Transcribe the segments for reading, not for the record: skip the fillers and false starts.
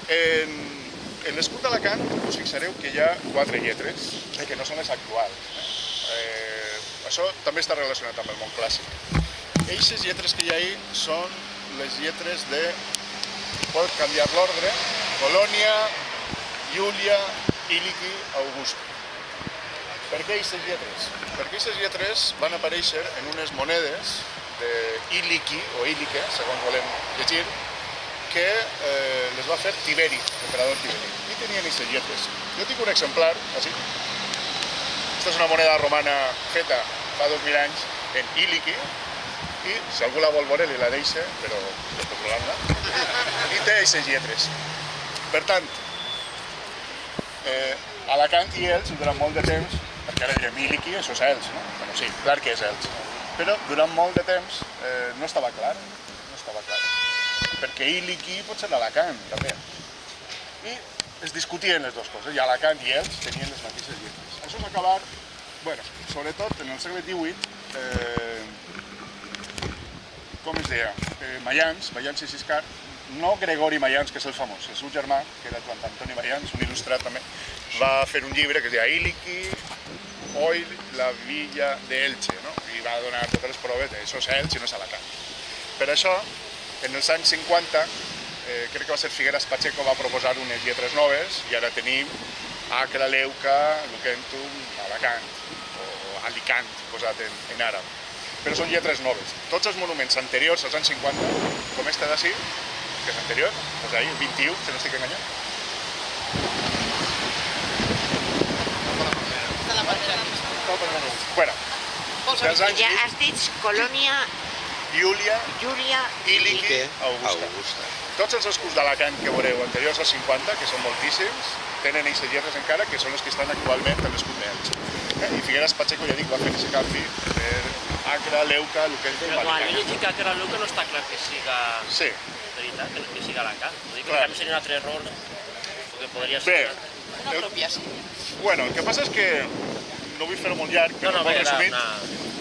En l'escut d'Alacant us fixareu que hi ha 4 lletres, que no són les actuals. Això també està relacionat amb el món clàssic. Eixes lletres que hi ha ahí són les lletres de... Pot canviar l'ordre: Colònia, Iúlia, Íliqui, Augusta. Per què aquestes lletres? Perquè aquestes lletres van aparèixer en unes monedes d'Íliqui, o Ílique, segons volem llegir, que les va fer Tiberi, l'emperador Tiberi. I tenien aquestes lletres. Jo tinc un exemplar, així. Aquesta és una moneda romana feta fa 2000 anys en Íliqui, i si algú la vol veure li la deixa, però estic controlant-la, i té aquestes lletres. Per tant, Alacant i Elx, durant molt de temps, perquè ara direm Íliqui, això és Elx, no? Bueno, sí, clar que és Elx, però durant molt de temps no estava clar, perquè Íliqui pot ser l'Alacant, també. I es discutien les dues coses, i Alacant i Elx tenien les mateixes lletres. Això va acabar, bueno, sobretot en el segle XVIII, com es deia, Mayans i Siscar, no Gregori Mayans, que és el famós, el seu germà, que era Joan Antoni Mayans, un il·lustrat també, va fer un llibre que es deia Íliqui, hoy la villa d'Elche, no? I va donar totes les proves d'això és Elx i no és Alacant. Per això, en els anys 50, crec que va ser Figueras Pacheco, va proposar unes lletres noves, i ara tenim Acra, Leuca, Lucentum, Alacant, o Alicant, posat en àrab. Però són lletres noves. Tots els monuments anteriors als anys 50, com este d'ací, que és anterior, és ahí, el 21, si no estic enganyat. Bueno, dels anys... Ja has dit Colònia, Iúlia, Íliqui, Augusta. Tots els escuts d'Alacant que veureu anteriors als 50, que són moltíssims, tenen aquestes lletres encara, que són les que estan actualment en l'escut d'Elx. I Figueras Pacheco, ja dic, va fer aquest canvi per Acra, Leuca, Lucentum, Però quan jo Alicant. llegit que Acra, Leuca no està clar que siga... Sí. De veritat, que siga Alacant. Vull dir que Clar. també seria un altre error, perquè podria Bé, ser... Una apropiació. bueno, el que passa és que no vull fer-ho molt llarg, però molt era resumit. una...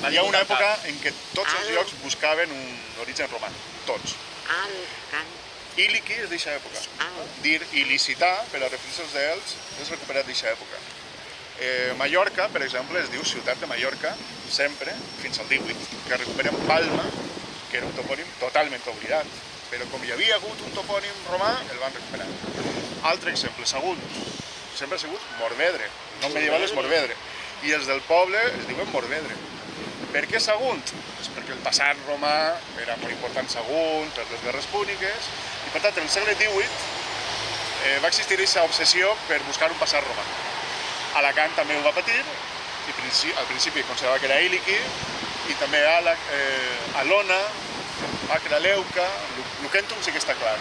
Hi ha una època en què tots els llocs buscaven un origen romà, tots. Alacant, Íliqui és d'aquesta època. Dir il·licitar, per a referir-se als d'Elx, és recuperat d'aquesta època. Mallorca, per exemple, es diu Ciutat de Mallorca, sempre, fins al 18, que recuperem Palma, que era un topònim totalment oblidat, però com hi havia hagut un topònim romà, el van recuperar. Altre exemple, Sagunt, sempre ha sigut Morvedre, el nom medieval és Morvedre, i els del poble es diuen Morvedre. Per què Sagunt? És perquè el passat romà era molt important Sagunt, per les guerres púniques, i per tant, en el segle XVIII va existir aquesta obsessió per buscar un passat romà. Alacant també ho va patir, i al principi considerava que era Íliqui, i també Alona, Acra, Leuca, Lucentum sí que està clar.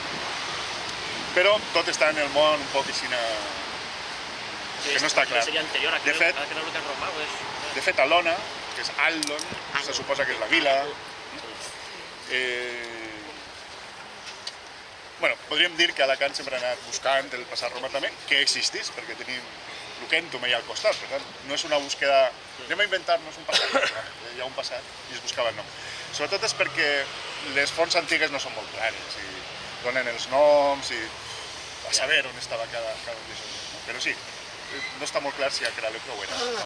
Però tot està en el món un poc així que no està clar. Seria anterior a De fet, Acra, Leuca romà, o és... De fet, Alona, que és Allon, se suposa que és la vila. Bueno, podríem dir que Alacant sempre ha anat buscant el passat romà també, que existís, perquè tenim Lucentum allà al costat, per tant, no és una búsqueda... Anem a inventar-nos un passat, hi ha un passat i es buscava el nom. Sobretot és perquè les fonts antigues no són molt clares, i donen els noms i a saber on estava cada un d'això. Però sí, no està molt clar si Acra, Leuca ho era.